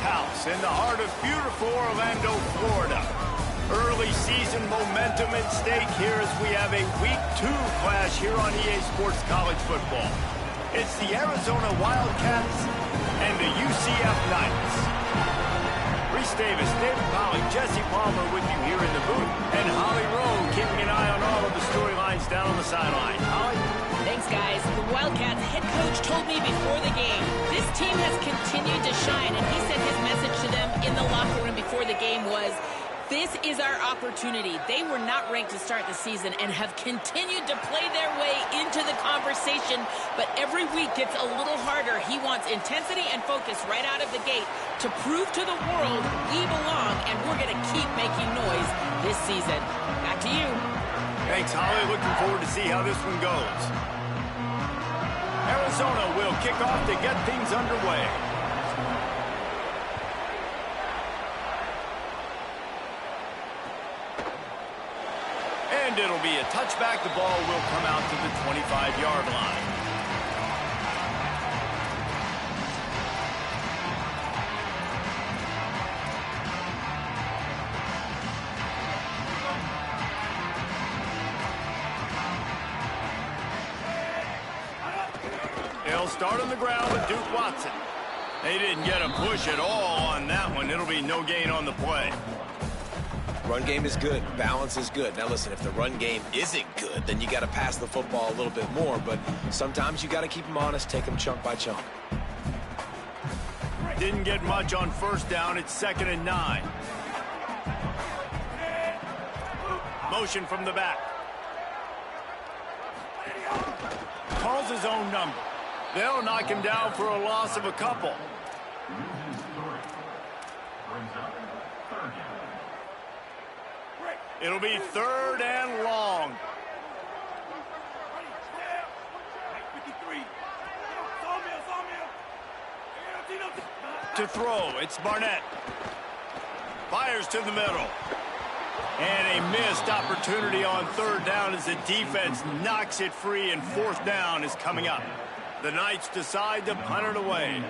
house in the heart of beautiful Orlando, Florida. Early season momentum at stake here as we have a Week 2 clash here on EA Sports College Football. It's the Arizona Wildcats and the UCF Knights. Reese Davis, David Pollock, Jesse Palmer with you here in the booth, and Holly Rowe keeping an eye on all of the storylines down on the sideline. Holly? Thanks, guys. The Wildcats head coach told me before the game, this team has continued to shine, and he said his message to them in the locker room before the game was, this is our opportunity. They were not ranked to start the season and have continued to play their way into the conversation, but every week gets a little harder. He wants intensity and focus right out of the gate to prove to the world we belong, and we're going to keep making noise this season. Back to you. Thanks, Holly. Looking forward to see how this one goes. Arizona will kick off to get things underway. And it'll be a touchback. The ball will come out to the 25-yard line. They'll start on the ground with Duke Watson. They didn't get a push at all on that one. It'll be no gain on the play. Run game is good. Balance is good. Now, listen, if the run game isn't good, then you got to pass the football a little bit more. But sometimes you got to keep them honest, take them chunk by chunk. Didn't get much on first down. It's 2nd and 9. Motion from the back. Calls his own number. They'll knock him down for a loss of a couple. It'll be 3rd and long. To throw, it's Barnett. Fires to the middle. And a missed opportunity on 3rd down as the defense knocks it free, and 4th down is coming up. The Knights decide to punt it away.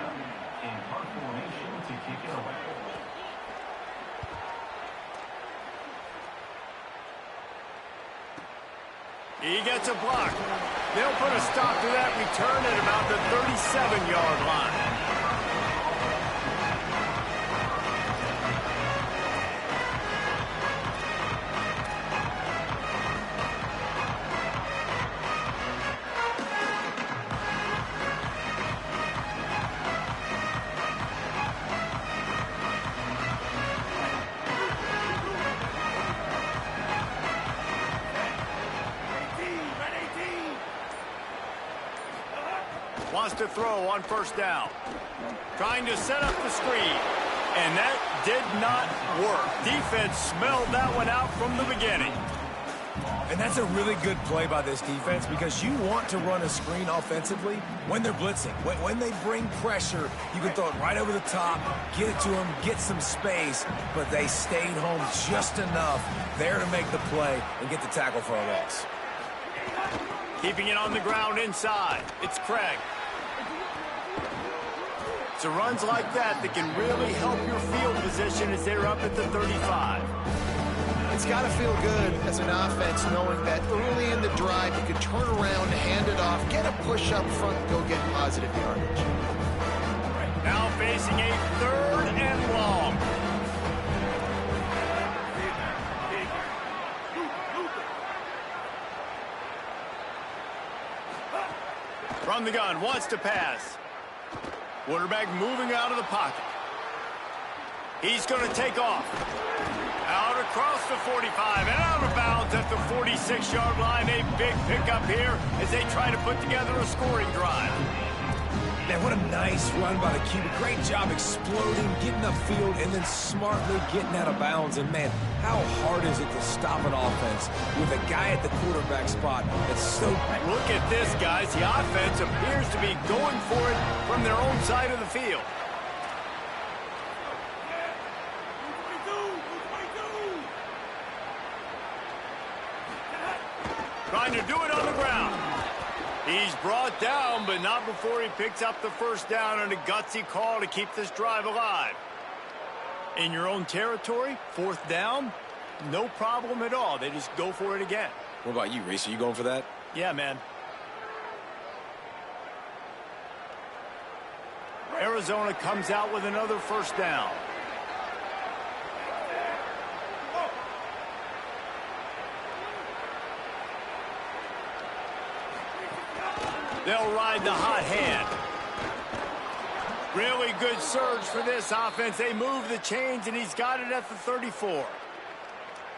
He gets a block. They'll put a stop to that return at about the 37-yard line. Wants to throw on 1st down. Trying to set up the screen. And that did not work. Defense smelled that one out from the beginning. And that's a really good play by this defense, because you want to run a screen offensively when they're blitzing. When they bring pressure, you can throw it right over the top, get it to them, get some space, but they stayed home just enough there to make the play and get the tackle for a loss. Keeping it on the ground inside. It's Craig. So runs like that can really help your field position as they're up at the 35. It's got to feel good as an offense knowing that early in the drive you can turn around, hand it off, get a push up front, and go get positive yardage. Now facing a 3rd and long. From the gun, wants to pass. Quarterback moving out of the pocket. He's going to take off. Out across the 45 and out of bounds at the 46-yard line. A big pickup here as they try to put together a scoring drive. Man, what a nice run by the QB. Great job exploding, getting upfield, and then smartly getting out of bounds. And, man, how hard is it to stop an offense with a guy at the quarterback spot that's so... Look at this, guys. The offense appears to be going for it from their own side of the field. Trying to do it on the ground. He's brought down, but not before he picks up the 1st down, and a gutsy call to keep this drive alive. In your own territory, 4th down, no problem at all. They just go for it again. What about you, Reese? Are you going for that? Yeah, man. Arizona comes out with another 1st down. They'll ride the hot hand. Really good surge for this offense. They move the chains, and he's got it at the 34.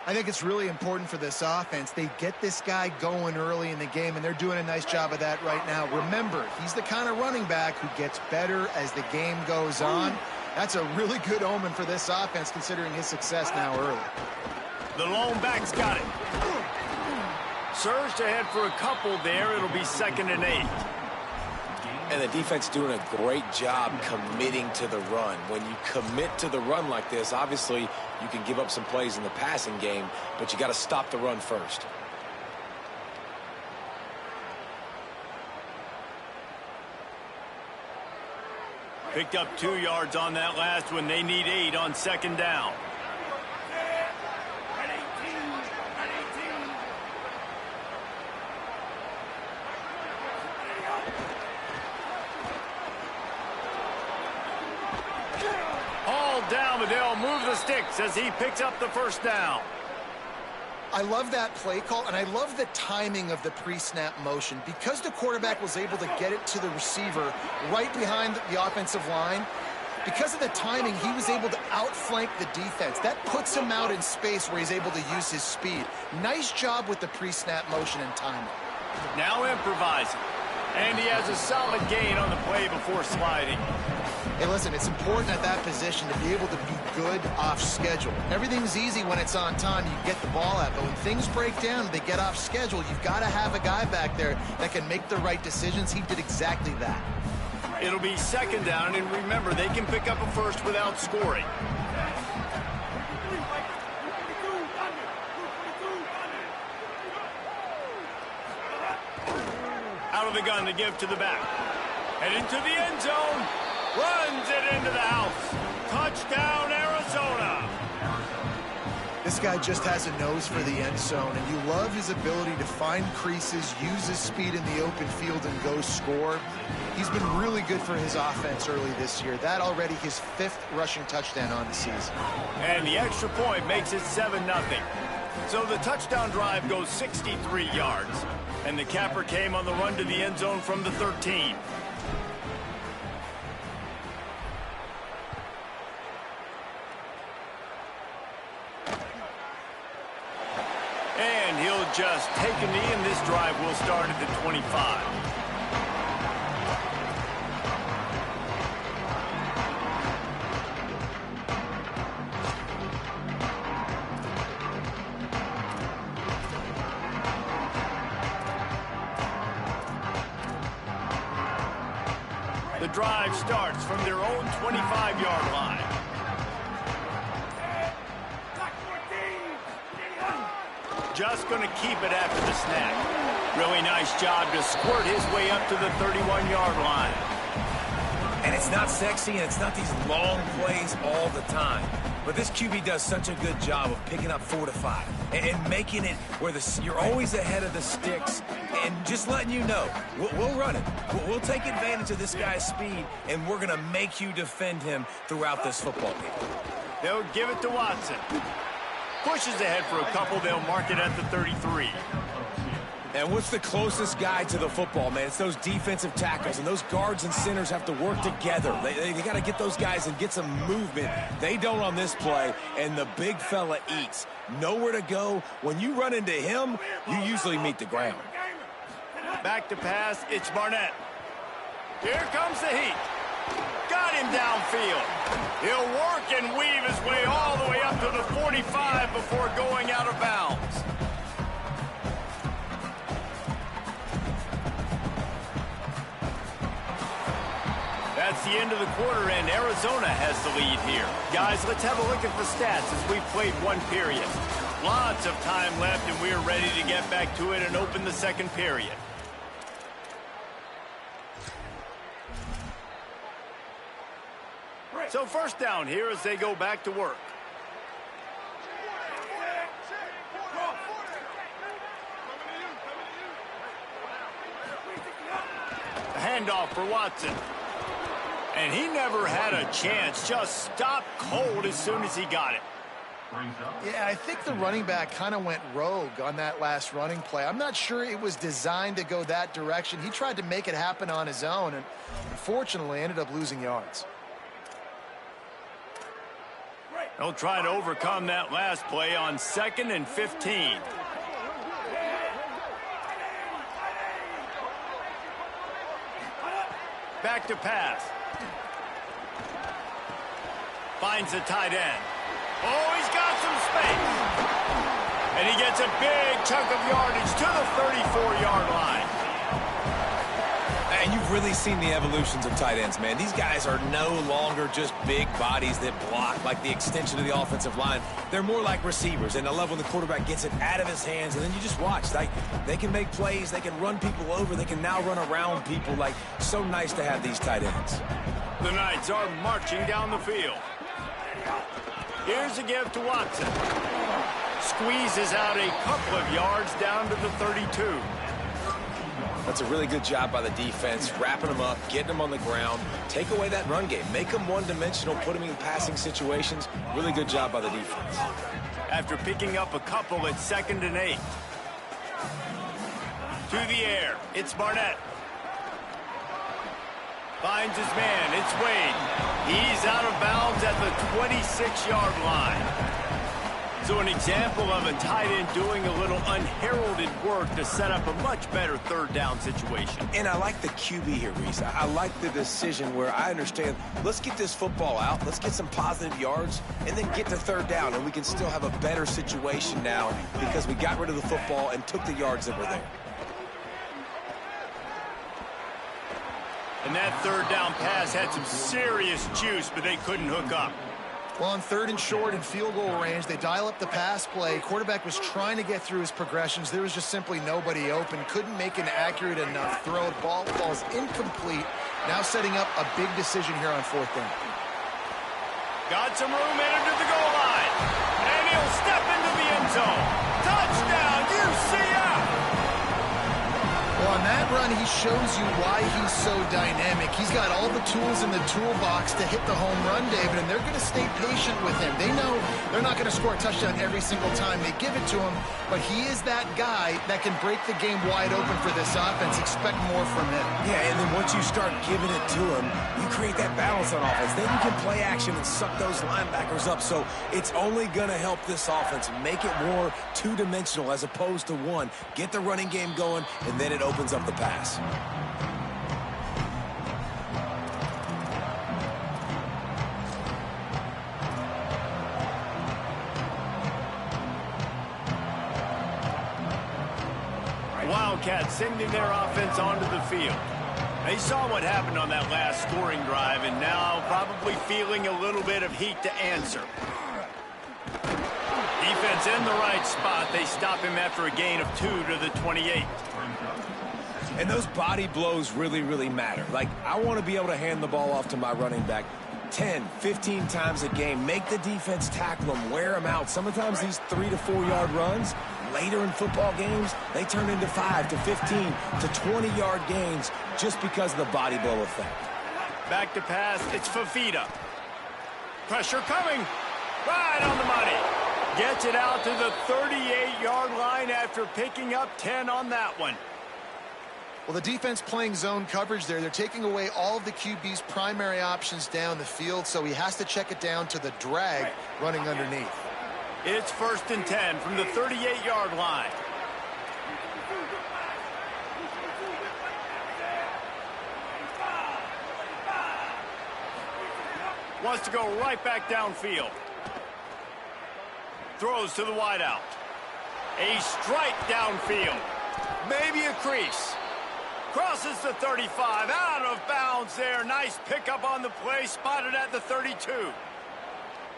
I think it's really important for this offense. They get this guy going early in the game, and they're doing a nice job of that right now. Remember, he's the kind of running back who gets better as the game goes on. That's a really good omen for this offense, considering his success now early. The lone back's got it. Surged ahead for a couple there. It'll be 2nd and 8. And the defense doing a great job committing to the run. When you commit to the run like this, obviously you can give up some plays in the passing game, but you got to stop the run first. Picked up 2 yards on that last one. They need 8 on 2nd down. Down, but they'll move the sticks as he picks up the 1st down. I love that play call, and I love the timing of the pre-snap motion. Because the quarterback was able to get it to the receiver right behind the offensive line, because of the timing, he was able to outflank the defense. That puts him out in space where he's able to use his speed. Nice job with the pre-snap motion and timing. Now improvising. And he has a solid gain on the play before sliding. Hey, listen, it's important at that position to be able to be good off schedule. Everything's easy when it's on time. You get the ball out. But when things break down, they get off schedule, you've got to have a guy back there that can make the right decisions. He did exactly that. It'll be 2nd down, and remember, they can pick up a 1st without scoring. Out of the gun to give to the back. Heading to the end zone. Runs it into the house. Touchdown, Arizona. This guy just has a nose for the end zone, and you love his ability to find creases, use his speed in the open field, and go score. He's been really good for his offense early this year. That already his 5th rushing touchdown on the season. And the extra point makes it 7-0. So the touchdown drive goes 63 yards. And the capper came on the run to the end zone from the 13. And he'll just take a knee, and this drive will start at the 25. The drive starts from their own 25-yard line. Just going to keep it after the snap. Really nice job to squirt his way up to the 31-yard line. And it's not sexy, and it's not these long plays all the time. But this QB does such a good job of picking up 4 to 5 and making it where you're always ahead of the sticks and just letting you know, we'll run it. We'll take advantage of this guy's speed, and we're going to make you defend him throughout this football game. They'll give it to Watson. Pushes ahead for a couple. They'll mark it at the 33. And what's the closest guy to the football, man? It's those defensive tackles, and those guards and centers have to work together. They got to get those guys and get some movement. They don't on this play, and the big fella eats. Nowhere to go. When you run into him, you usually meet the ground. Back to pass. It's Barnett. Here comes the heat. Got him downfield. He'll work and weave his way all the way up to the 45 before going out of bounds. That's the end of the quarter, and Arizona has the lead here. Guys, let's have a look at the stats as we've played one period. Lots of time left, and we're ready to get back to it and open the second period. So first down here as they go back to work. A handoff for Watson. And he never had a chance. Just stopped cold as soon as he got it. Yeah, I think the running back kind of went rogue on that last running play. I'm not sure it was designed to go that direction. He tried to make it happen on his own and unfortunately ended up losing yards. They'll try to overcome that last play on 2nd and 15. Back to pass. Finds the tight end. Oh, he's got some space. And he gets a big chunk of yardage to the 34-yard line. And you've really seen the evolutions of tight ends, man. These guys are no longer just big bodies that block like the extension of the offensive line. They're more like receivers, and I love when the quarterback gets it out of his hands, and then you just watch. Like, they can make plays, they can run people over, they can now run around people. Like, so nice to have these tight ends. The Knights are marching down the field. Here's a give to Watson. Squeezes out a couple of yards down to the 32. That's a really good job by the defense, wrapping them up, getting them on the ground, take away that run game, make them one-dimensional, put them in passing situations. Really good job by the defense. After picking up a couple at 2nd and 8. To the air, it's Barnett. Finds his man, it's Wade. He's out of bounds at the 26-yard line. So an example of a tight end doing a little unheralded work to set up a much better 3rd down situation. And I like the QB here, Reese. I like the decision where I understand, let's get this football out, let's get some positive yards, and then get to 3rd down, and we can still have a better situation now because we got rid of the football and took the yards that were there. And that 3rd down pass had some serious juice, but they couldn't hook up. Well, on 3rd and short and field goal range, they dial up the pass play. Quarterback was trying to get through his progressions. There was just simply nobody open. Couldn't make an accurate enough throw. Ball falls incomplete. Now setting up a big decision here on 4th down. Got some room headed to the goal line. And he'll step into the end zone. Touchdown, UCF! Well, on that run, he shows you why he's so dynamic. He's got all the tools in the toolbox to hit the home run, David, and they're going to stay patient with him. They know they're not going to score a touchdown every single time they give it to him, but he is that guy that can break the game wide open for this offense. Expect more from him. Yeah, and then once you start giving it to him, you create that balance on offense. Then you can play action and suck those linebackers up. So it's only going to help this offense make it more two-dimensional as opposed to one. Get the running game going, and then it opens up the pass. Wildcats sending their offense onto the field. They saw what happened on that last scoring drive and now probably feeling a little bit of heat to answer. Defense in the right spot. They stop him after a gain of 2 to the 28. And those body blows really, really matter. Like, I want to be able to hand the ball off to my running back 10, 15 times a game. Make the defense tackle them, wear them out. Sometimes these 3 to 4 yard runs, later in football games, they turn into 5 to 15 to 20-yard gains just because of the body blow effect. Back to pass, it's Fafita. Pressure coming, right on the money. Gets it out to the 38-yard line after picking up 10 on that one. Well, the defense playing zone coverage there. They're taking away all of the QB's primary options down the field, so he has to check it down to the drag running underneath. It's 1st and 10 from the 38-yard line. Wants to go right back downfield. Throws to the wideout. A strike downfield. Maybe a crease. Crosses the 35, out of bounds there. Nice pickup on the play, spotted at the 32.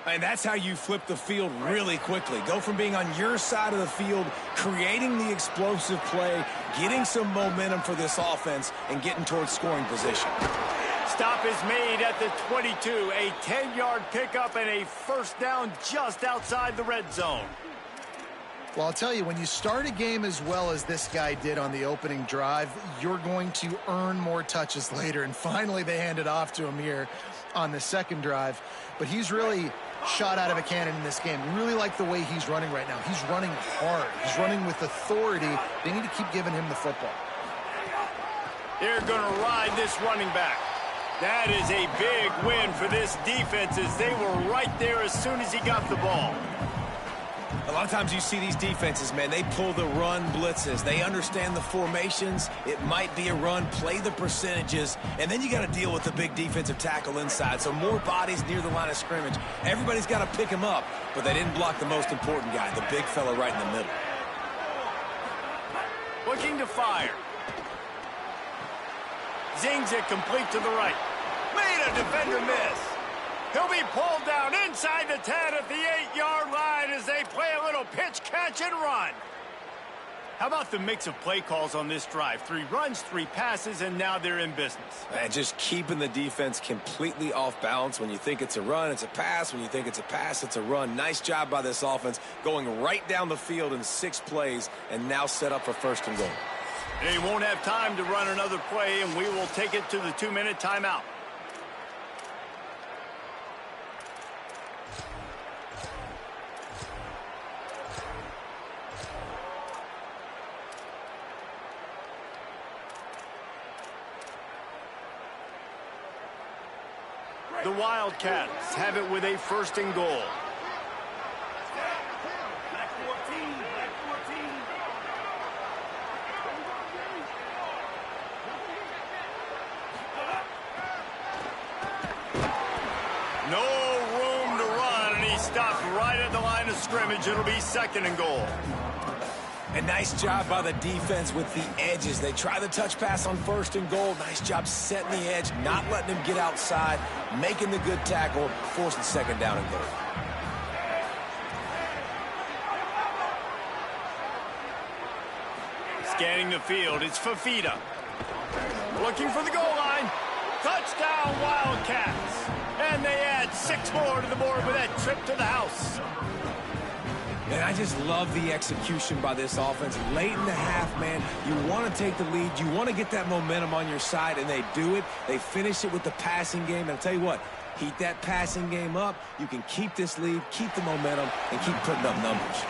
And that's how you flip the field really quickly. Go from being on your side of the field, creating the explosive play, getting some momentum for this offense, and getting towards scoring position. Stop is made at the 22. A 10-yard pickup and a first down just outside the red zone. Well, I'll tell you, when you start a game as well as this guy did on the opening drive, you're going to earn more touches later. And finally, they handed off to him here on the second drive. But he's really shot out of a cannon in this game. Really like the way he's running right now. He's running hard. He's running with authority. They need to keep giving him the football. They're going to ride this running back. That is a big win for this defense as they were right there as soon as he got the ball. A lot of times you see these defenses, man, they pull the run blitzes. They understand the formations. It might be a run, play the percentages, and then you got to deal with the big defensive tackle inside. So more bodies near the line of scrimmage. Everybody's got to pick him up, but they didn't block the most important guy, the big fella right in the middle. Looking to fire. Zings it complete to the right. Made a defender miss. He'll be pulled down inside the 10 at the 8-yard line as they play a little pitch, catch, and run. How about the mix of play calls on this drive? 3 runs, 3 passes, and now they're in business. And just keeping the defense completely off balance. When you think it's a run, it's a pass. When you think it's a pass, it's a run. Nice job by this offense going right down the field in 6 plays and now set up for first and goal. They won't have time to run another play, and we will take it to the 2-minute timeout. The Wildcats have it with a first and goal. No room to run, and he stopped right at the line of scrimmage. It'll be second and goal. A nice job by the defense with the edges. They try the touch pass on first and goal. Nice job setting the edge, not letting him get outside, making the good tackle, forcing second down and goal. Scanning the field, it's Fafita. Looking for the goal line. Touchdown, Wildcats. And they add 6 more to the board with that trip to the house. And I just love the execution by this offense. Late in the half, man, you want to take the lead. You want to get that momentum on your side, and they do it. They finish it with the passing game. And I'll tell you what, heat that passing game up. You can keep this lead, keep the momentum, and keep putting up numbers.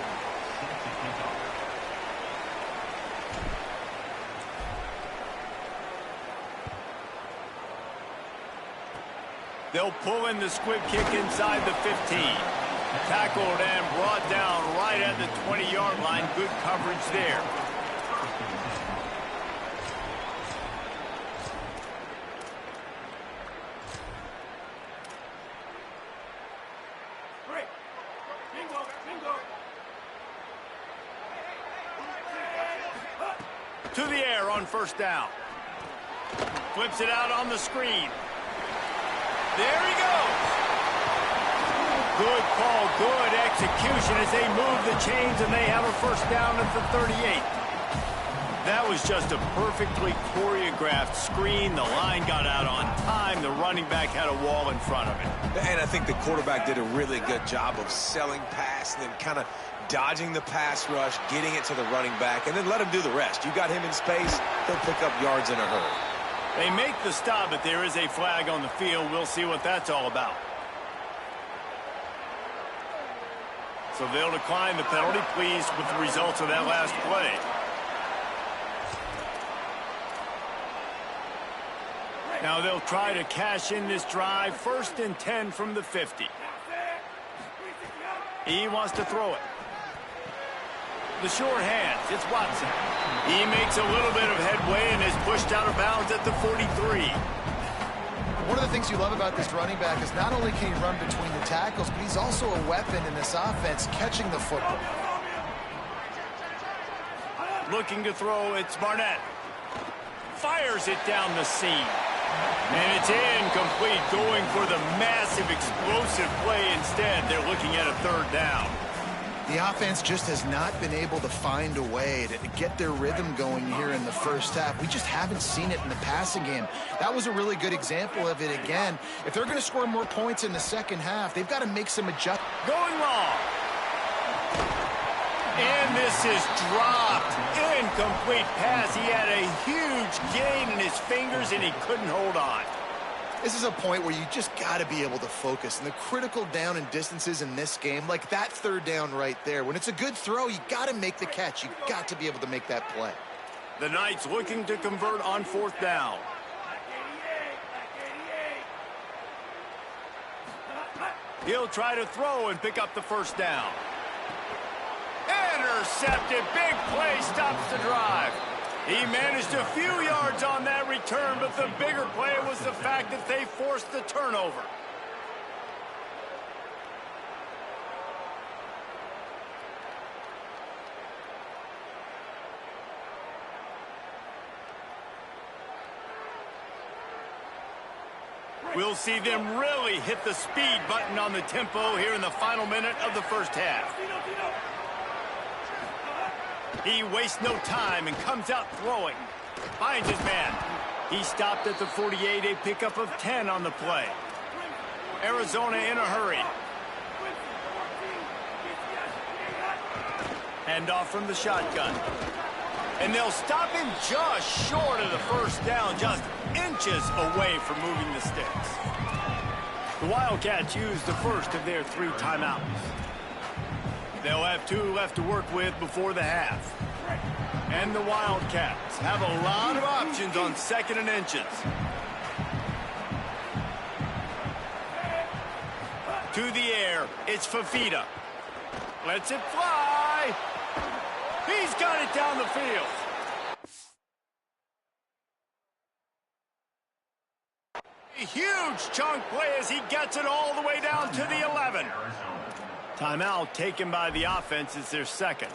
They'll pull in the squib kick inside the 15. Tackled and brought down right at the 20-yard line. Good coverage there. To the air on first down. Flips it out on the screen. There he goes. Good call, good execution as they move the chains and they have a first down at the 38. That was just a perfectly choreographed screen. The line got out on time. The running back had a wall in front of it. And I think the quarterback did a really good job of selling pass and then kind of dodging the pass rush, getting it to the running back, and then let him do the rest. You got him in space, he'll pick up yards in a hurry. They make the stop, but there is a flag on the field. We'll see what that's all about. So they'll decline the penalty, pleased with the results of that last play. Now they'll try to cash in this drive. First and 10 from the 50. He wants to throw it. The short hands, it's Watson. He makes a little bit of headway and is pushed out of bounds at the 43. One of the things you love about this running back is not only can he run between the tackles, but he's also a weapon in this offense, catching the football. Looking to throw, it's Barnett. Fires it down the seam. And it's incomplete, going for the massive explosive play instead. They're looking at a third down. The offense just has not been able to find a way to get their rhythm going here in the first half. We just haven't seen it in the passing game. That was a really good example of it again. If they're going to score more points in the second half, they've got to make some adjustments. Going long. And this is dropped. Incomplete pass. He had a huge gain in his fingers, and he couldn't hold on. This is a point where you just got to be able to focus. And the critical down and distances in this game, like that third down right there, when it's a good throw, you got to make the catch. You got to be able to make that play. The Knights looking to convert on fourth down. He'll try to throw and pick up the first down. Intercepted. Big play stops the drive. He managed a few yards on that return, but the bigger play was the fact that they forced the turnover. We'll see them really hit the speed button on the tempo here in the final minute of the first half. He wastes no time and comes out throwing. Finds his man. He stopped at the 48, a pickup of 10 on the play. Arizona in a hurry. Handoff from the shotgun. And they'll stop him just short of the first down, just inches away from moving the sticks. The Wildcats use the first of their 3 timeouts. They'll have 2 left to work with before the half. And the Wildcats have a lot of options on 2nd and inches. To the air, it's Fafita. Lets it fly. He's got it down the field. A huge chunk play as he gets it all the way down to the 11. Timeout taken by the offense is their second.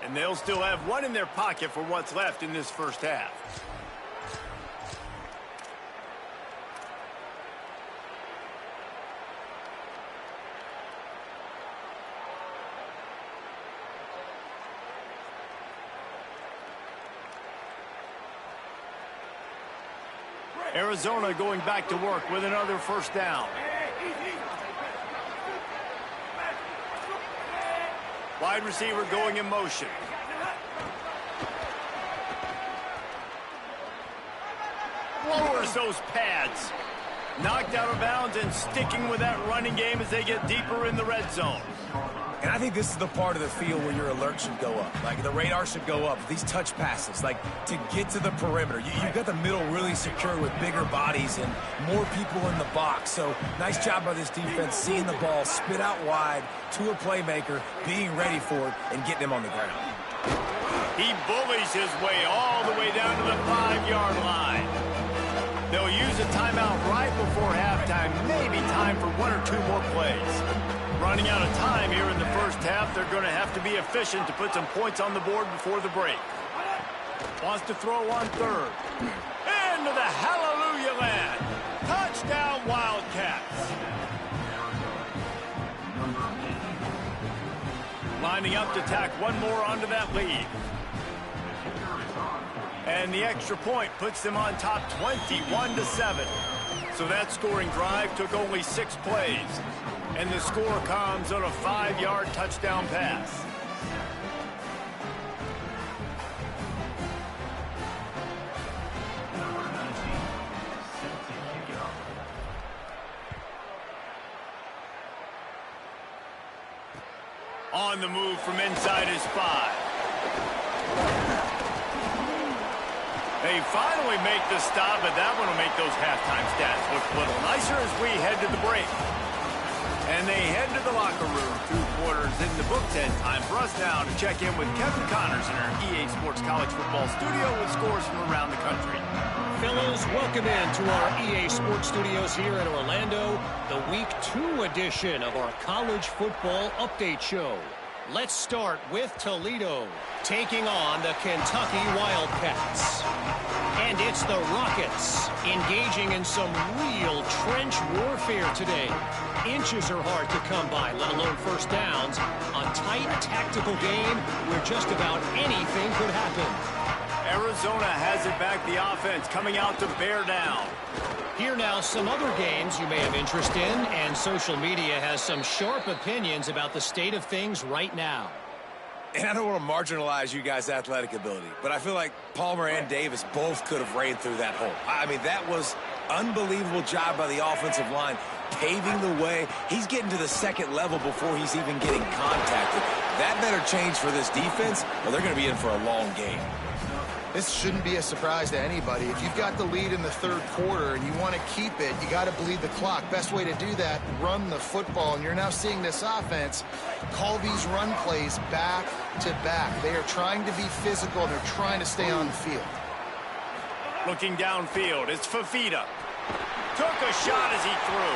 And they'll still have 1 in their pocket for what's left in this first half. Arizona going back to work with another first down. Wide receiver going in motion. Lowers those pads. Knocked out of bounds and sticking with that running game as they get deeper in the red zone. And I think this is the part of the field where your alert should go up. Like, the radar should go up. These touch passes, like, to get to the perimeter. You've got the middle really secure with bigger bodies and more people in the box. So, nice job by this defense, seeing the ball spit out wide to a playmaker, being ready for it, and getting him on the ground. He bullies his way all the way down to the 5-yard line. They'll use a timeout right before halftime. Maybe time for 1 or 2 more plays. Running out of time here in the first half. They're going to have to be efficient to put some points on the board before the break. Wants to throw on third. Into the hallelujah land. Touchdown, Wildcats. Lining up to tack 1 more onto that lead. And the extra point puts them on top 21-7. So that scoring drive took only 6 plays. And the score comes on a 5-yard touchdown pass. On the move from inside his 5. They finally make the stop, but that one will make those halftime stats look a little nicer as we head to the break. And they head to the locker room. 2 quarters in the book. 10 time for us now to check in with Kevin Connors in our EA Sports College Football studio with scores from around the country. Fellows, welcome in to our EA Sports Studios here in Orlando, the Week 2 edition of our College Football Update Show. Let's start with Toledo, taking on the Kentucky Wildcats. And it's the Rockets Engaging in some real trench warfare today. Inches are hard to come by, let alone first downs. A tight tactical game where just about anything could happen. Arizona has it back, the offense coming out to bear down. Here now, some other games you may have interest in, and social media has some sharp opinions about the state of things right now. And I don't want to marginalize you guys' athletic ability, but I feel like Palmer and Davis both could have ran through that hole. I mean, that was unbelievable job by the offensive line, paving the way. He's getting to the second level before he's even getting contacted. That better change for this defense, or they're going to be in for a long game. This shouldn't be a surprise to anybody. If you've got the lead in the third quarter and you want to keep it, you got to bleed the clock. Best way to do that, run the football. And you're now seeing this offense call these run plays back to back. They are trying to be physical, and they're trying to stay on the field. Looking downfield, it's Fafita. Took a shot as he threw.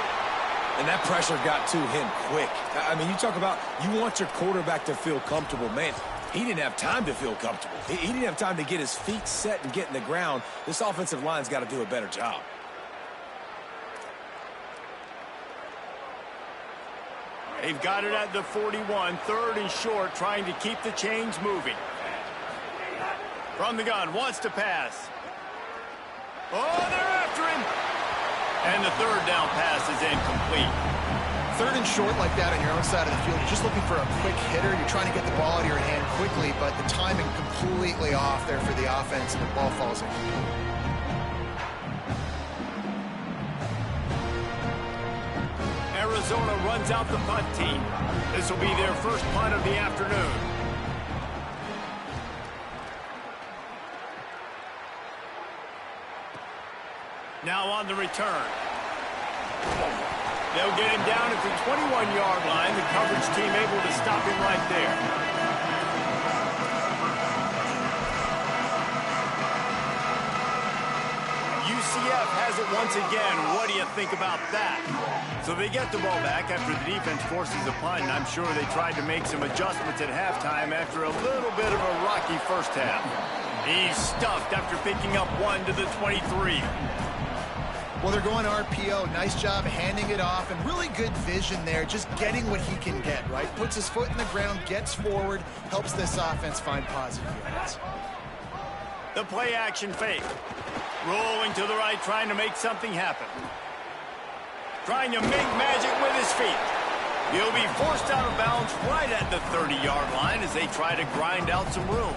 And that pressure got to him quick. I mean, you talk about you want your quarterback to feel comfortable. Man, he didn't have time to feel comfortable. He didn't have time to get his feet set and get in the ground. This offensive line's got to do a better job. They've got it at the 41, third and short, trying to keep the chains moving. From the gun, wants to pass. Oh, they're after him. And the third down pass is incomplete. Third and short like that on your own side of the field, you're just looking for a quick hitter. You're trying to get the ball out of your hand quickly, but the timing completely off there for the offense, and the ball falls in. Arizona runs out the punt team. This will be their first punt of the afternoon. Now on the return. They'll get him down at the 21-yard line. The coverage team able to stop him right there. UCF has it once again. What do you think about that? So they get the ball back after the defense forces a punt, and I'm sure they tried to make some adjustments at halftime after a little bit of a rocky first half. He's stuffed after picking up one to the 23. Well, they're going RPO. Nice job handing it off, and really good vision there, just getting what he can get, right? Puts his foot in the ground, gets forward, helps this offense find positive yards. The play action fake. Rolling to the right, trying to make something happen. Trying to make magic with his feet. He'll be forced out of bounds right at the 30-yard line as they try to grind out some room.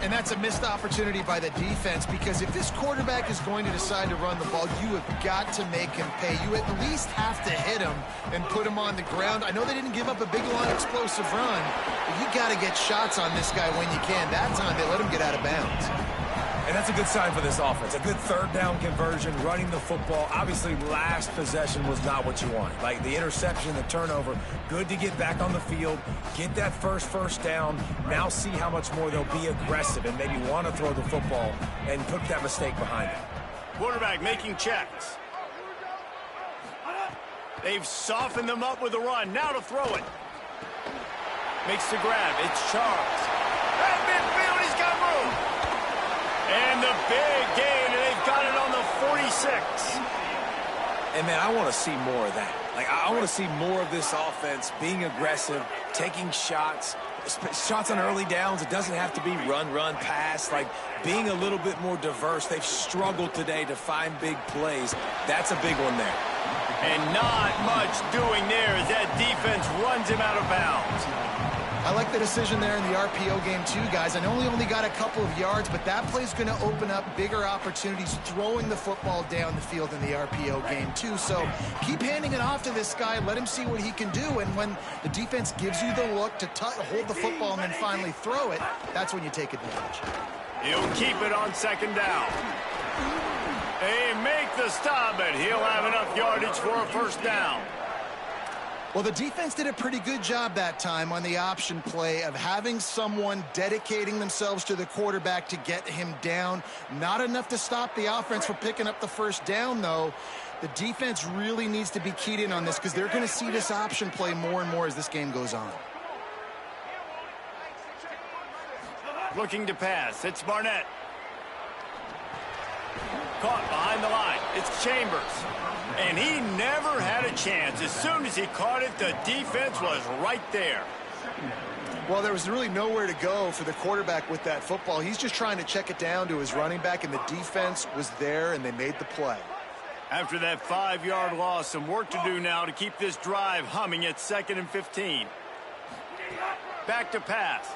And that's a missed opportunity by the defense, because if this quarterback is going to decide to run the ball, you have got to make him pay. You at least have to hit him and put him on the ground. I know they didn't give up a big, long, explosive run, but you got to get shots on this guy when you can. That time, they let him get out of bounds. And that's a good sign for this offense. A good third down conversion, running the football. Obviously, last possession was not what you wanted. Like the interception, the turnover, good to get back on the field, get that first down. Now see how much more they'll be aggressive and maybe want to throw the football and put that mistake behind them. Quarterback making checks. They've softened them up with a run. Now to throw it. Makes the grab. It's Charles. At midfield, he's got room. And the big gain, and they've got it on the 46. And, man, I want to see more of that. Like, I want to see more of this offense being aggressive, taking shots on early downs. It doesn't have to be run, pass. Like, being a little bit more diverse. They've struggled today to find big plays. That's a big one there. And not much doing there as that defense runs him out of bounds. I like the decision there in the RPO game too, guys. I know he only got a couple of yards, but that play's going to open up bigger opportunities throwing the football down the field in the RPO game too. So keep handing it off to this guy. Let him see what he can do. And when the defense gives you the look to hold the football and then finally throw it, that's when you take advantage. He'll keep it on second down. They make the stop, but he'll have enough yardage for a first down. Well, the defense did a pretty good job that time on the option play of having someone dedicating themselves to the quarterback to get him down. Not enough to stop the offense from picking up the first down, though. The defense really needs to be keyed in on this because they're going to see this option play more and more as this game goes on. Looking to pass. It's Barnett. Caught behind the line. It's Chambers. And he never had a chance. As soon as he caught it, the defense was right there. Well, there was really nowhere to go for the quarterback with that football. He's just trying to check it down to his running back, and the defense was there, and they made the play. After that 5-yard loss, some work to do now to keep this drive humming at 2nd and 15. Back to pass.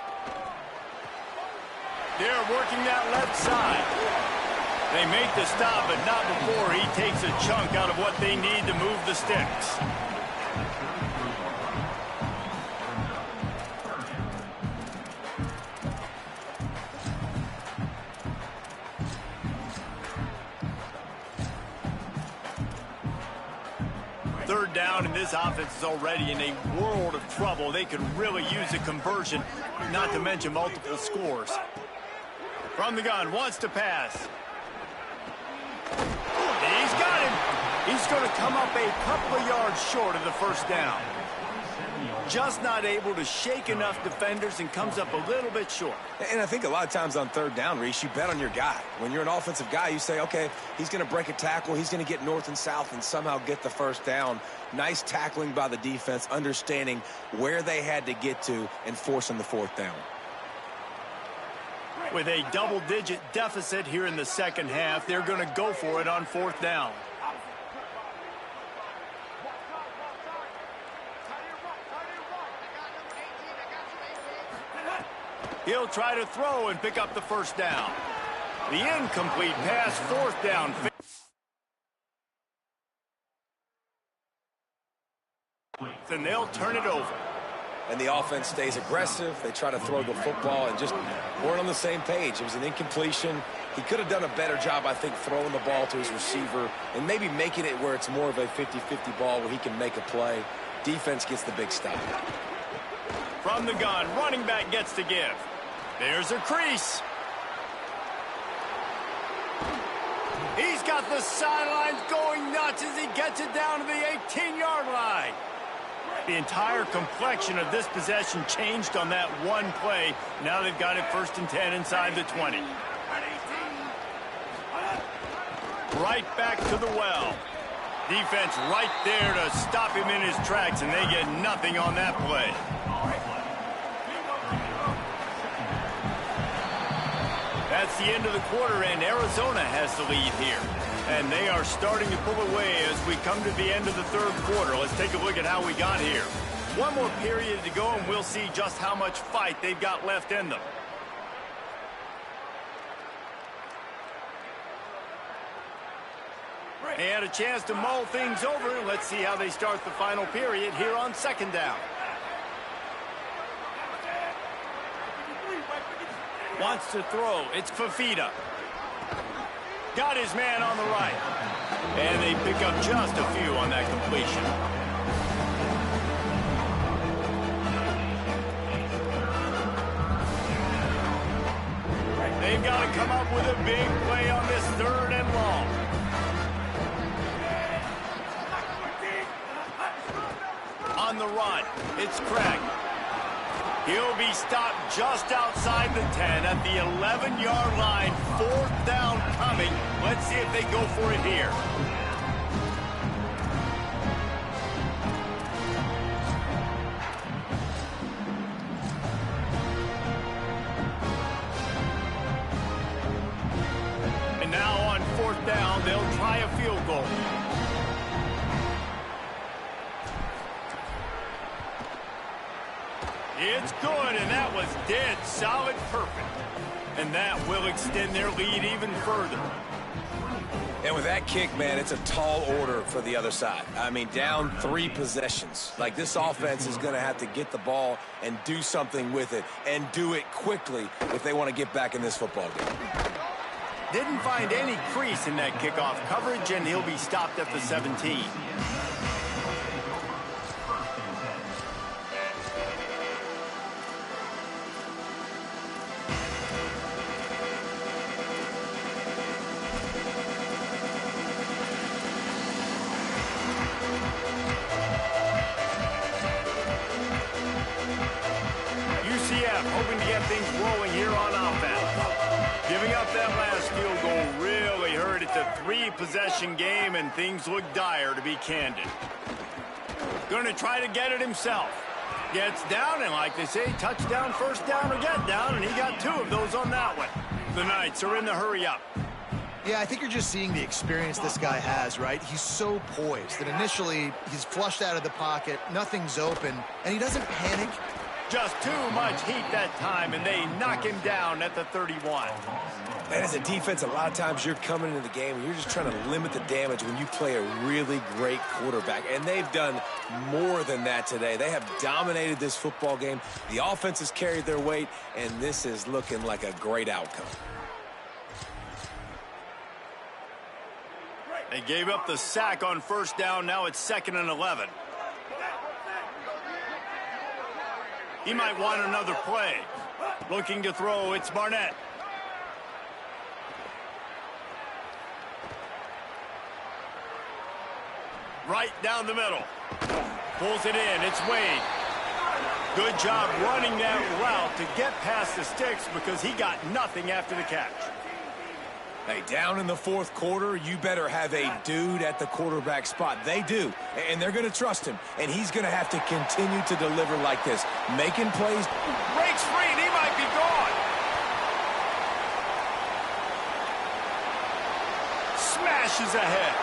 They're working that left side. They make the stop, but not before he takes a chunk out of what they need to move the sticks. Third down, and this offense is already in a world of trouble. They could really use a conversion, not to mention multiple scores. From the gun, wants to pass. He's got him. He's going to come up a couple of yards short of the first down. Just not able to shake enough defenders and comes up a little bit short. And I think a lot of times on third down, Reese, you bet on your guy. When you're an offensive guy, you say, okay, he's going to break a tackle, he's going to get north and south and somehow get the first down. Nice tackling by the defense, understanding where they had to get to and forcing the fourth down. With a double-digit deficit here in the second half, they're going to go for it on fourth down. He'll try to throw and pick up the first down. The incomplete pass, fourth down. And they'll turn it over. And the offense stays aggressive. They try to throw the football and just weren't on the same page. It was an incompletion. He could have done a better job, I think, throwing the ball to his receiver and maybe making it where it's more of a 50-50 ball where he can make a play. Defense gets the big stop. From the gun, running back gets to give. There's a crease. He's got the sidelines going nuts as he gets it down to the 18-yard line. The entire complexion of this possession changed on that one play. Now they've got it 1st and 10 inside the 20. Right back to the well. Defense right there to stop him in his tracks, and they get nothing on that play. That's the end of the quarter, and Arizona has the lead here. And they are starting to pull away as we come to the end of the third quarter. Let's take a look at how we got here. One more period to go, and we'll see just how much fight they've got left in them. They had a chance to mull things over. Let's see how they start the final period here on second down. Wants to throw. It's Fafita. Got his man on the right. And they pick up just a few on that completion. They've got to come up with a big play on this 3rd and long. On the run, it's Craig. He'll be stopped just outside the 10 at the 11-yard line. 4th down coming. Let's see if they go for it here. And now on 4th down, they'll try a field goal. It's good, and that was dead solid perfect. And that will extend their lead even further. And with that kick, man, it's a tall order for the other side. I mean, down 3 possessions. Like, this offense is going to have to get the ball and do something with it, and do it quickly if they want to get back in this football game. Didn't find any crease in that kickoff coverage, and he'll be stopped at the 17. UCF hoping to get things rolling here on offense. Giving up that last field goal really hurt. It's It's a 3-possession game, and things look dire, to be candid. Going to try to get it himself. Gets down, and like they say, touchdown, first down, or get down, and he got 2 of those on that one. The Knights are in the hurry up. Yeah, I think you're just seeing the experience this guy has, right? He's so poised that initially he's flushed out of the pocket, nothing's open, and he doesn't panic. Just too much heat that time, and they knock him down at the 31. And as a defense, a lot of times you're coming into the game and you're just trying to limit the damage when you play a really great quarterback. And they've done more than that today. They have dominated this football game. The offense has carried their weight, and this is looking like a great outcome. They gave up the sack on first down. Now it's 2nd and 11. He might want another play. Looking to throw, it's Barnett. Right down the middle. Pulls it in, it's Wade. Good job running that route to get past the sticks because he got nothing after the catch. Hey, down in the 4th quarter, you better have a dude at the quarterback spot. They do, and they're going to trust him, and he's going to have to continue to deliver like this, making plays. Breaks free, and he might be gone. Smashes ahead.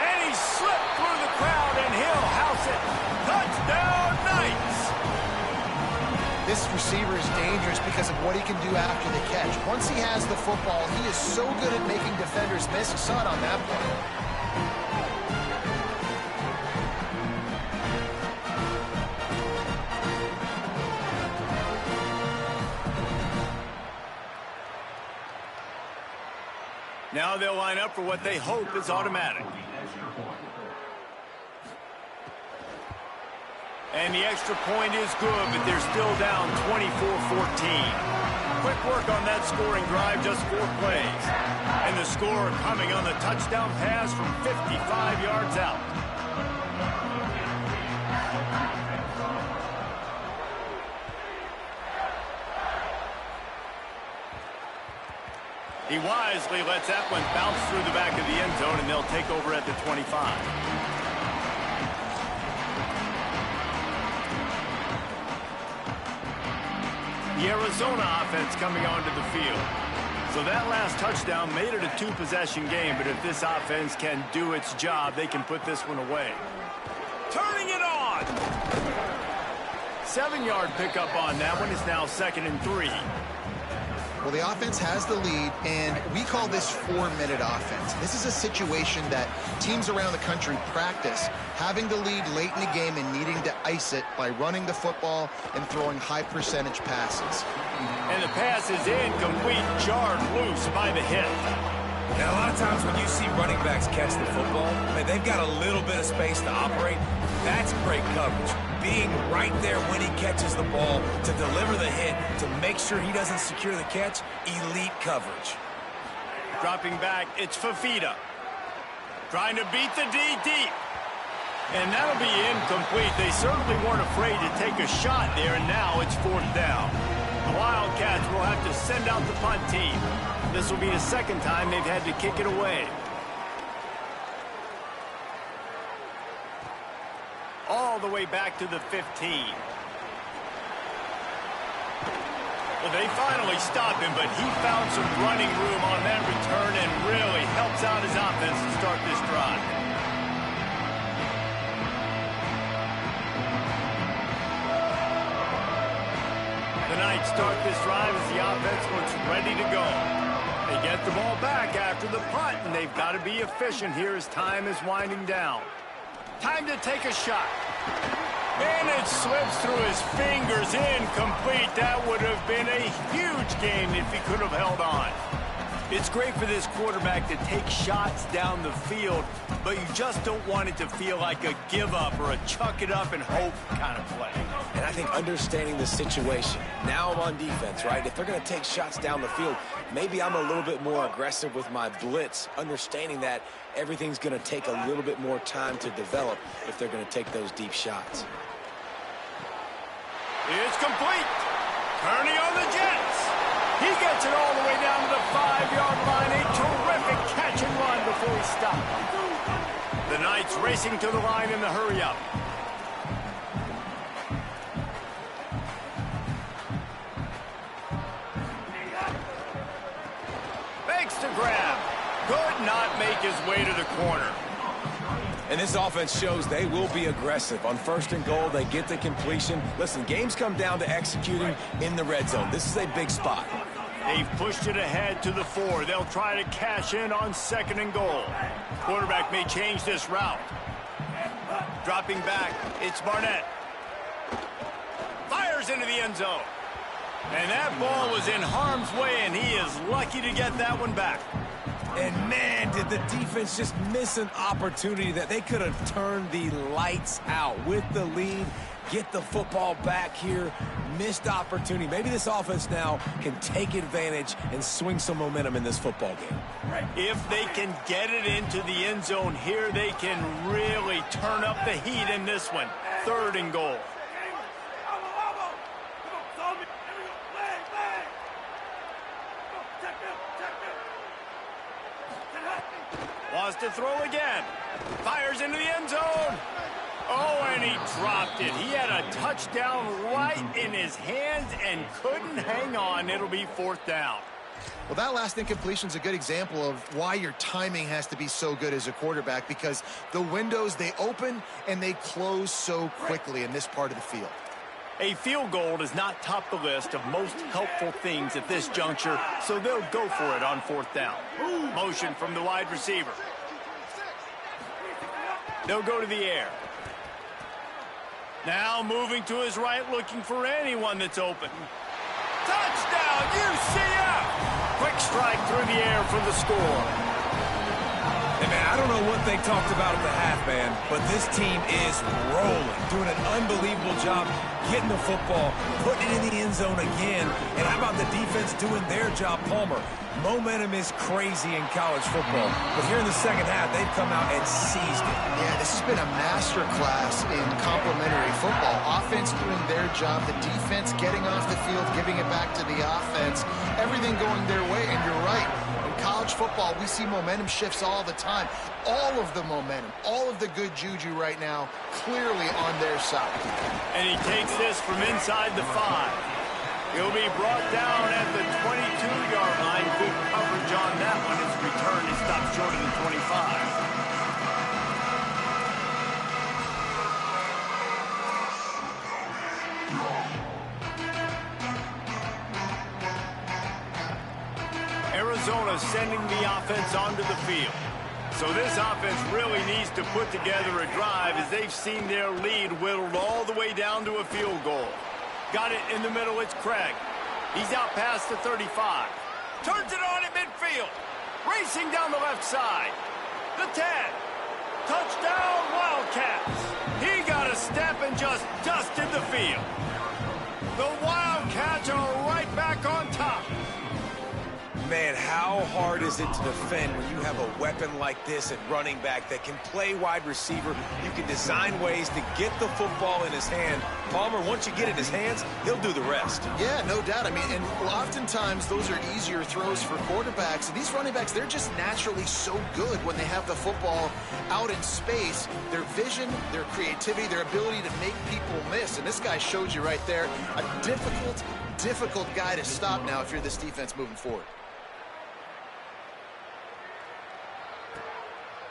And he slipped through the crowd, and he'll house it. Touchdown, Knights! This receiver is dangerous because of what he can do after the catch. Once he has the football, he is so good at making defenders miss. You saw it on that play. Now they'll line up for what they hope is automatic. And the extra point is good, but they're still down 24-14. Quick work on that scoring drive, just 4 plays. And the score coming on the touchdown pass from 55 yards out. He wisely lets that one bounce through the back of the end zone, and they'll take over at the 25. The Arizona offense coming onto the field. So that last touchdown made it a 2-possession game, but if this offense can do its job, they can put this one away. Turning it on! 7-yard pickup on that one. Is now 2nd and 3. Well, the offense has the lead, and we call this 4-minute offense. This is a situation that teams around the country practice, having the lead late in the game and needing to ice it by running the football and throwing high-percentage passes. And the pass is incomplete, jarred loose by the hit. Now, a lot of times when you see running backs catch the football, they've got a little bit of space to operate. That's great coverage. Being right there when he catches the ball to deliver the hit, to make sure he doesn't secure the catch, elite coverage. Dropping back, it's Fafita. Trying to beat the D deep. And that'll be incomplete. They certainly weren't afraid to take a shot there, and now it's 4th down. The Wildcats will have to send out the punt team. This will be the 2nd time they've had to kick it away. All the way back to the 15. Well, they finally stopped him, but he found some running room on that return and really helps out his offense to start this drive. The Knights start this drive as the offense looks ready to go. They get the ball back after the punt, and they've got to be efficient here as time is winding down. Time to take a shot. And it slips through his fingers, incomplete. That would have been a huge game if he could have held on. It's great for this quarterback to take shots down the field, but you just don't want it to feel like a give-up or a chuck-it-up and hope kind of play. And I think understanding the situation, now I'm on defense, right? If they're going to take shots down the field, maybe I'm a little bit more aggressive with my blitz, understanding that everything's going to take a little bit more time to develop if they're going to take those deep shots. It's complete. Turning on the Jets. He gets it all the way down to the 5-yard line. A terrific catch and run before he stopped. The Knights racing to the line in the hurry-up. Makes the grab. Could not make his way to the corner. And this offense shows they will be aggressive. On 1st and goal, they get the completion. Listen, games come down to executing in the red zone. This is a big spot. They've pushed it ahead to the 4. They'll try to cash in on 2nd and goal. Quarterback may change this route. Dropping back, it's Barnett. Fires into the end zone. And that ball was in harm's way, and he is lucky to get that one back. And man, did the defense just miss an opportunity that they could have turned the lights out with the lead. Get the football back here. Missed opportunity. Maybe this offense now can take advantage and swing some momentum in this football game. If they can get it into the end zone here, they can really turn up the heat in this one. 3rd and goal. Wants to throw again. Fires into the end zone. Oh, and he dropped it. He had a touchdown right in his hands and couldn't hang on. It'll be 4th down. Well, that last incompletion is a good example of why your timing has to be so good as a quarterback, because the windows, they open and they close so quickly in this part of the field. A field goal does not top the list of most helpful things at this juncture, so they'll go for it on 4th down. Motion from the wide receiver. They'll go to the air. Now moving to his right, looking for anyone that's open. Touchdown, UCF! Quick strike through the air for the score. Hey, man, I don't know what they talked about at the half, man, but this team is rolling, doing an unbelievable job getting the football, putting it in the end zone again. And how about the defense doing their job, Palmer? Momentum is crazy in college football, but here in the second half, they've come out and seized it. Yeah, this has been a master class in complementary football. Offense doing their job, the defense getting off the field, giving it back to the offense, everything going their way, and you're right. In college football, we see momentum shifts all the time. All of the momentum, all of the good juju right now, clearly on their side. And he takes this from inside the 5. He'll be brought down at the 22-yard line. Good coverage on that one. His return is stopped short of the 25. Arizona sending the offense onto the field. So this offense really needs to put together a drive as they've seen their lead whittled all the way down to a field goal. Got it in the middle, it's Craig. He's out past the 35. Turns it on at midfield. Racing down the left side. The 10. Touchdown, Wildcats. He got a step and just dusted the field. The Wildcats are right back on top. Man, how hard is it to defend when you have a weapon like this at running back that can play wide receiver? You can design ways to get the football in his hand. Palmer, once you get it in his hands, he'll do the rest. Yeah, no doubt. I mean, and oftentimes those are easier throws for quarterbacks. And these running backs, they're just naturally so good when they have the football out in space. Their vision, their creativity, their ability to make people miss. And this guy showed you right there, a difficult guy to stop now if you're this defense moving forward.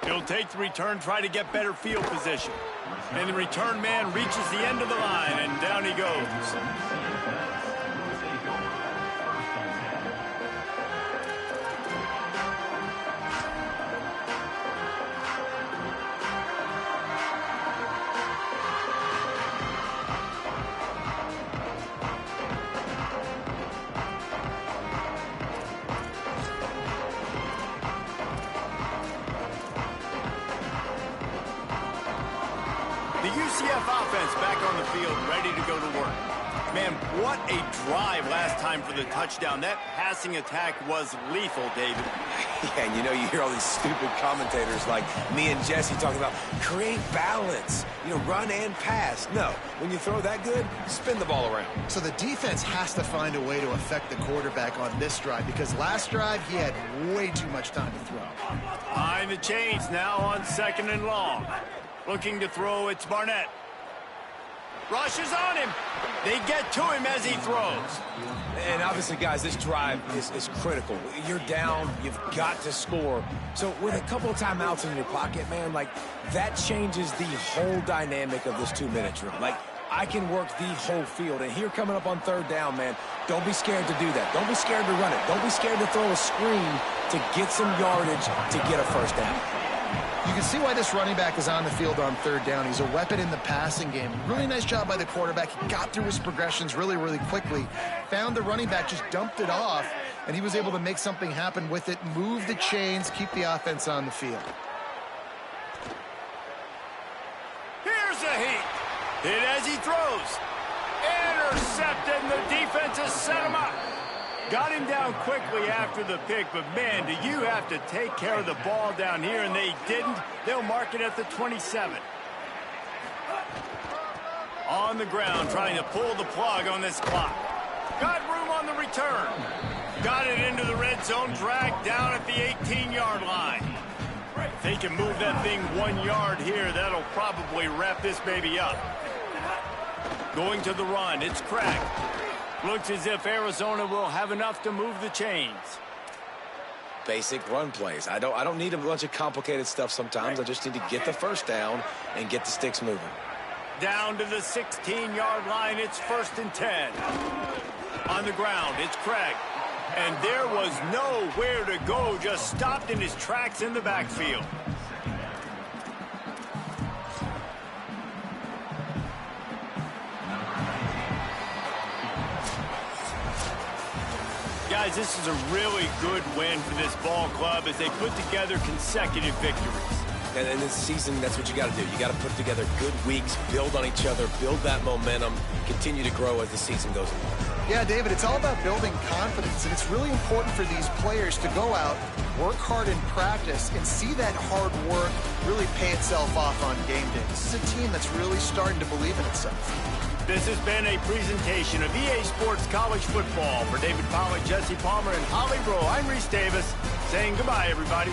He'll take the return, try to get better field position. And the return man reaches the end of the line, and down he goes. The UCF offense back on the field, ready to go to work. Man, what a drive last time for the touchdown. That passing attack was lethal, David. Yeah, and you know, you hear all these stupid commentators like me and Jesse talking about create balance, you know, run and pass. No, when you throw that good, spin the ball around. So the defense has to find a way to affect the quarterback on this drive, because last drive he had way too much time to throw. Behind the chains now on 2nd and long. Looking to throw, it's Barnett. Rushes on him. They get to him as he throws. And obviously, guys, this drive is critical. You're down. You've got to score. So with a couple of timeouts in your pocket, man, like, that changes the whole dynamic of this 2-minute drill. Like, I can work the whole field. And here coming up on 3rd down, man, don't be scared to do that. Don't be scared to run it. Don't be scared to throw a screen to get some yardage to get a first down. You can see why this running back is on the field on 3rd down. He's a weapon in the passing game. Really nice job by the quarterback. He got through his progressions really, really quickly. Found the running back, just dumped it off, and he was able to make something happen with it, move the chains, keep the offense on the field. Here's a heat. Hit as he throws. Intercepted, and the defense has set him up. Got him down quickly after the pick, but man, do you have to take care of the ball down here, and they didn't. They'll mark it at the 27. On the ground, trying to pull the plug on this clock. Got room on the return. Got it into the red zone, dragged down at the 18-yard line. If they can move that thing 1 yard here, that'll probably wrap this baby up. Going to the run, it's Craig. Looks as if Arizona will have enough to move the chains. Basic run plays. I don't need a bunch of complicated stuff sometimes. I just need to get the first down and get the sticks moving. Down to the 16-yard line, it's 1st and 10. On the ground, it's Craig. And there was nowhere to go, just stopped in his tracks in the backfield. Guys, this is a really good win for this ball club as they put together consecutive victories. And in this season, that's what you got to do. You got to put together good weeks, build on each other, build that momentum, continue to grow as the season goes along. Yeah, David, it's all about building confidence, and it's really important for these players to go out, work hard in practice, and see that hard work really pay itself off on game day. This is a team that's really starting to believe in itself. This has been a presentation of EA Sports College Football. For David Pollack, Jesse Palmer, and Holly Rowe, I'm Reese Davis saying goodbye, everybody.